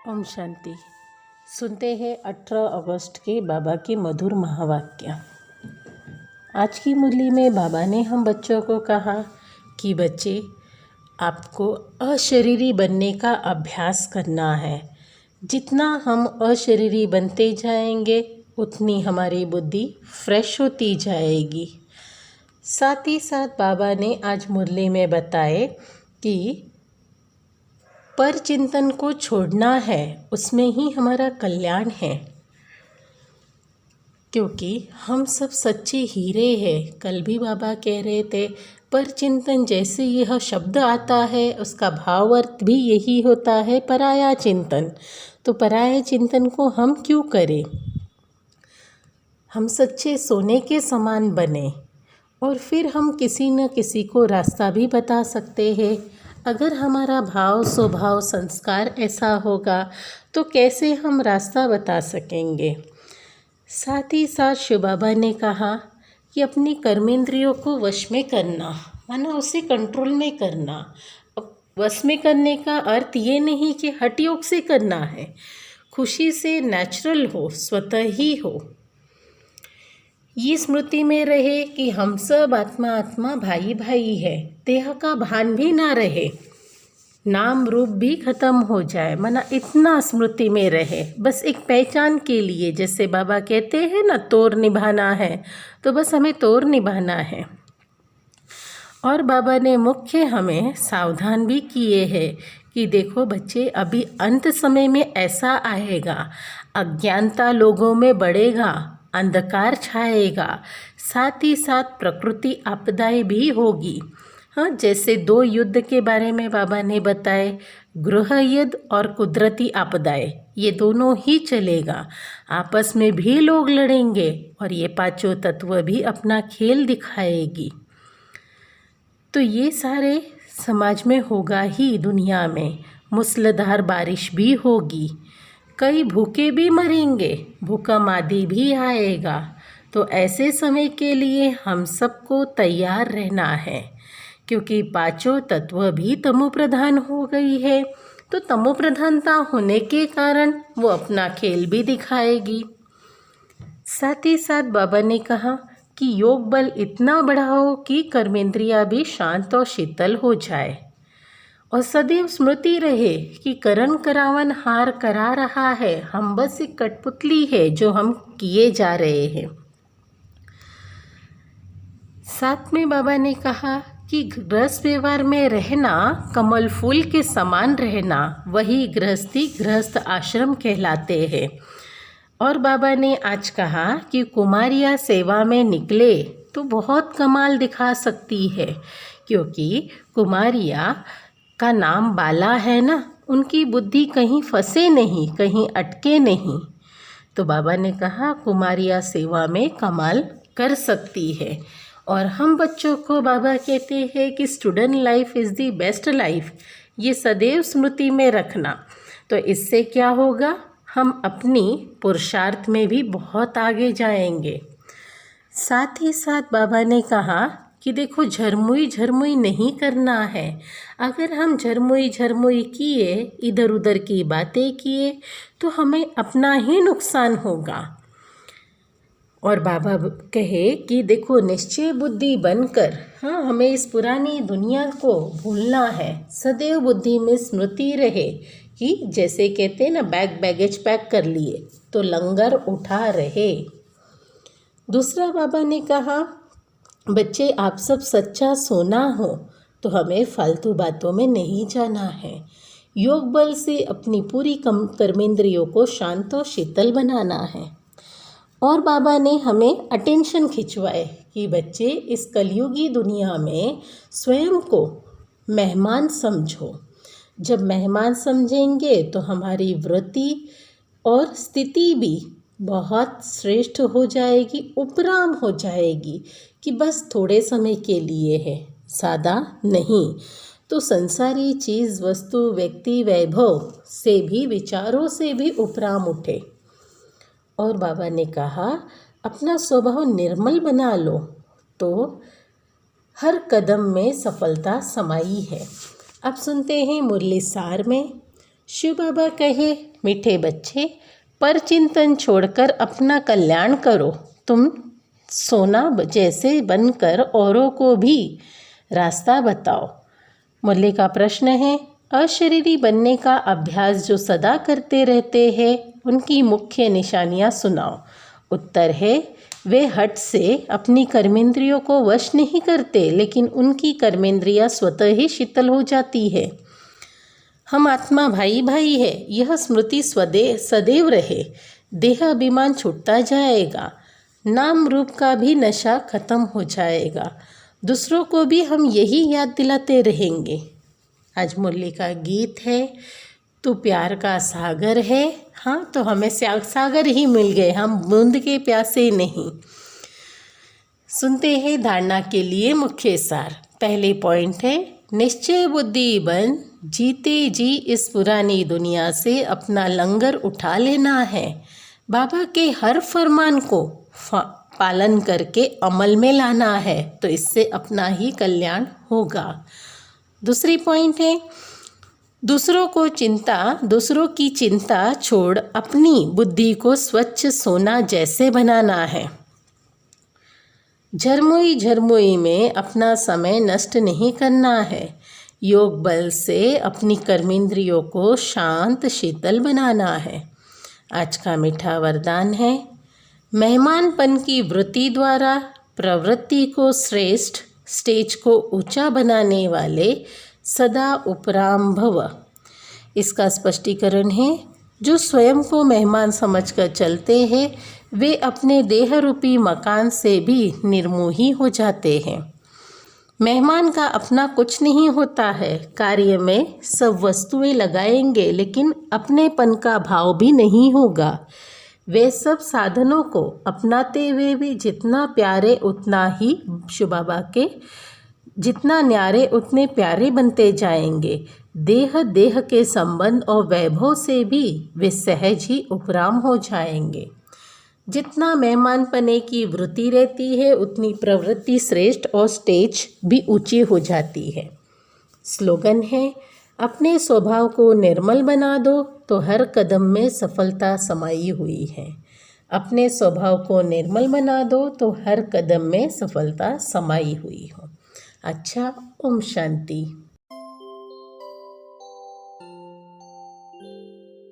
ओम शांति। सुनते हैं 18 अगस्त के बाबा के मधुर महावाक्य। आज की मुरली में बाबा ने हम बच्चों को कहा कि बच्चे, आपको अशरीरी बनने का अभ्यास करना है। जितना हम अशरीरी बनते जाएंगे उतनी हमारी बुद्धि फ्रेश होती जाएगी। साथ ही साथ बाबा ने आज मुरली में बताए कि पर चिंतन को छोड़ना है, उसमें ही हमारा कल्याण है, क्योंकि हम सब सच्चे हीरे हैं। कल भी बाबा कह रहे थे, पर चिंतन जैसे यह शब्द आता है उसका भाव अर्थ भी यही होता है, पराया चिंतन। तो पराया चिंतन को हम क्यों करें? हम सच्चे सोने के समान बने और फिर हम किसी न किसी को रास्ता भी बता सकते हैं। अगर हमारा भाव, स्वभाव, संस्कार ऐसा होगा तो कैसे हम रास्ता बता सकेंगे। साथ ही साथ शिव बाबा ने कहा कि अपनी कर्मेंद्रियों को वश में करना, माना उसे कंट्रोल में करना। अब वश में करने का अर्थ ये नहीं कि हठ योग से करना है, खुशी से, नेचुरल हो, स्वतः ही हो। ये स्मृति में रहे कि हम सब आत्मा आत्मा, भाई भाई है। देह का भान भी ना रहे, नाम रूप भी खत्म हो जाए, माना इतना स्मृति में रहे। बस एक पहचान के लिए, जैसे बाबा कहते हैं ना, तोर निभाना है, तो बस हमें तोर निभाना है। और बाबा ने मुख्य हमें सावधान भी किए हैं कि देखो बच्चे, अभी अंत समय में ऐसा आएगा, अज्ञानता लोगों में बढ़ेगा, अंधकार छाएगा, साथ ही साथ प्रकृति आपदाएं भी होगी। हाँ, जैसे 2 युद्ध के बारे में बाबा ने बताए, गृह युद्ध और कुदरती आपदाएं, ये दोनों ही चलेगा। आपस में भी लोग लड़ेंगे और ये 5 तत्व भी अपना खेल दिखाएगी। तो ये सारे समाज में होगा ही। दुनिया में मूसलाधार बारिश भी होगी, कई भूखे भी मरेंगे, भूकंप आदि भी आएगा। तो ऐसे समय के लिए हम सबको तैयार रहना है, क्योंकि 5 तत्व भी तमो प्रधान हो गई है। तो तमो प्रधानता होने के कारण वो अपना खेल भी दिखाएगी। साथ ही साथ बाबा ने कहा कि योग बल इतना बढ़ाओ कि कर्मेंद्रियां भी शांत और शीतल हो जाए, और सदैव स्मृति रहे कि करण करावन हार करा रहा है, हम बस एक कठपुतली है जो हम किए जा रहे हैं। साथ में बाबा ने कहा कि गृहस्थ व्यवहार में रहना, कमल फूल के समान रहना, वही गृहस्थी, गृहस्थ आश्रम कहलाते हैं। और बाबा ने आज कहा कि कुमारियाँ सेवा में निकले तो बहुत कमाल दिखा सकती है, क्योंकि कुमारियाँ का नाम बाला है ना, उनकी बुद्धि कहीं फंसे नहीं, कहीं अटके नहीं। तो बाबा ने कहा कुमारियाँ सेवा में कमाल कर सकती है। और हम बच्चों को बाबा कहते हैं कि student life is the best life, ये सदैव स्मृति में रखना। तो इससे क्या होगा, हम अपनी पुरुषार्थ में भी बहुत आगे जाएंगे। साथ ही साथ बाबा ने कहा कि देखो, झरमुई झरमुई नहीं करना है। अगर हम झरमुई झरमुई किए, इधर उधर की बातें किए, तो हमें अपना ही नुकसान होगा। और बाबा कहे कि देखो, निश्चय बुद्धि बनकर, हाँ, हमें इस पुरानी दुनिया को भूलना है। सदैव बुद्धि में स्मृति रहे कि जैसे कहते हैं ना, बैगेज पैक कर लिए तो लंगर उठा रहे। दूसरा बाबा ने कहा, बच्चे, आप सब सच्चा सोना हो तो हमें फालतू बातों में नहीं जाना है। योग बल से अपनी पूरी कर्मेंद्रियों को शांत और शीतल बनाना है। और बाबा ने हमें अटेंशन खिंचवाए कि बच्चे, इस कलयुगी दुनिया में स्वयं को मेहमान समझो। जब मेहमान समझेंगे तो हमारी वृत्ति और स्थिति भी बहुत श्रेष्ठ हो जाएगी, उपराम हो जाएगी, कि बस थोड़े समय के लिए है, सादा नहीं। तो संसारी चीज़, वस्तु, व्यक्ति, वैभव से भी, विचारों से भी उपराम उठे। और बाबा ने कहा, अपना स्वभाव निर्मल बना लो तो हर कदम में सफलता समाई है। अब सुनते हैं मुरली सार में शिव बाबा कहे, मीठे बच्चे, पर चिंतन छोड़कर अपना कल्याण करो। तुम सोना जैसे बनकर औरों को भी रास्ता बताओ। मुरली का प्रश्न है, अशरीरी बनने का अभ्यास जो सदा करते रहते हैं उनकी मुख्य निशानियां सुनाओ। उत्तर है, वे हठ से अपनी कर्मेंद्रियों को वश नहीं करते, लेकिन उनकी कर्मेंद्रियां स्वतः ही शीतल हो जाती है। हम आत्मा भाई भाई है, यह स्मृति सदैव रहे। देह अभिमान छूटता जाएगा, नाम रूप का भी नशा खत्म हो जाएगा। दूसरों को भी हम यही याद दिलाते रहेंगे। आज मुरली का गीत है, तू प्यार का सागर है। हाँ, तो हमें सागर ही मिल गए, हम बूंद के प्यासे नहीं। सुनते हैं धारणा के लिए मुख्य सार। पहले पॉइंट है, निश्चय बुद्धि बन, जीते जी इस पुरानी दुनिया से अपना लंगर उठा लेना है। बाबा के हर फरमान को पालन करके अमल में लाना है, तो इससे अपना ही कल्याण होगा। दूसरी पॉइंट है, दूसरों की चिंता छोड़ अपनी बुद्धि को स्वच्छ सोना जैसे बनाना है। झरमुई में अपना समय नष्ट नहीं करना है। योग बल से अपनी कर्मेंद्रियों को शांत शीतल बनाना है। आज का मीठा वरदान है, मेहमानपन की वृत्ति द्वारा प्रवृत्ति को श्रेष्ठ, स्टेज को ऊंचा बनाने वाले सदा उपराम भव। इसका स्पष्टीकरण है, जो स्वयं को मेहमान समझकर चलते हैं वे अपने देह रूपी मकान से भी निर्मोही हो जाते हैं। मेहमान का अपना कुछ नहीं होता है। कार्य में सब वस्तुएं लगाएंगे, लेकिन अपनेपन का भाव भी नहीं होगा। वे सब साधनों को अपनाते हुए भी जितना प्यारे उतना ही शिव बाबा के जितना न्यारे उतने प्यारे बनते जाएंगे। देह के संबंध और वैभव से भी वे सहज ही उपराम हो जाएंगे। जितना मेहमानपने की वृत्ति रहती है उतनी प्रवृत्ति श्रेष्ठ और स्टेज भी ऊंची हो जाती है। स्लोगन है, अपने स्वभाव को निर्मल बना दो तो हर कदम में सफलता समाई हुई है। अपने स्वभाव को निर्मल बना दो तो हर कदम में सफलता समाई हुई हो। अच्छा, ओम शांति।